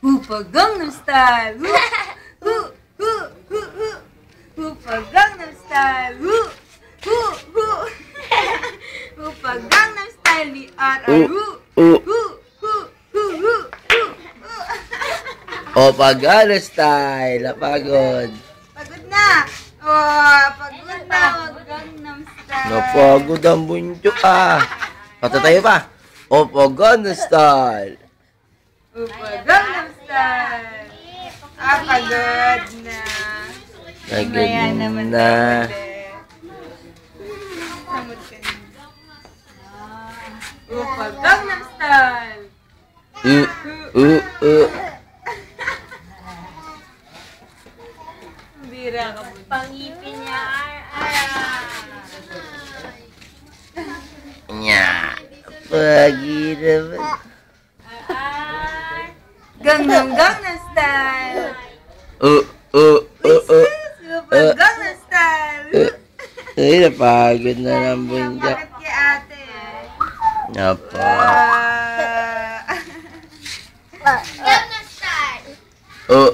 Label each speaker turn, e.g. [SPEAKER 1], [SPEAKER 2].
[SPEAKER 1] Opa Gangnam Style. Woo, woo, woo, woo. Opa Gangnam Style. Woo, woo, woo. Opa Gangnam Style ni RR. Woo, woo, woo, woo, woo, woo.
[SPEAKER 2] Opa Gangnam Style. Napagod.
[SPEAKER 1] Pagod na. Oh, pagod na. Opa Gangnam Style.
[SPEAKER 2] Napagod ang bunyo ah. Patatayo pa. Opa Gangnam Style.
[SPEAKER 1] Opa Gangnam Style. Ah, pagod na.
[SPEAKER 2] Pagod
[SPEAKER 1] Mamaya naman
[SPEAKER 2] na.
[SPEAKER 1] daw ulit. Samot ka na. Opa Gangnam Style. Bira ka po.
[SPEAKER 3] Pangipin niya.
[SPEAKER 2] Nya. Pagi naman.
[SPEAKER 1] Gangnam Style. Opa Gangnam Style.
[SPEAKER 2] Ay, napagod na ng bunyo.
[SPEAKER 1] Bakit kay ate?
[SPEAKER 2] Napagod.
[SPEAKER 1] Ah.
[SPEAKER 3] Gangnam Style.
[SPEAKER 2] Oh.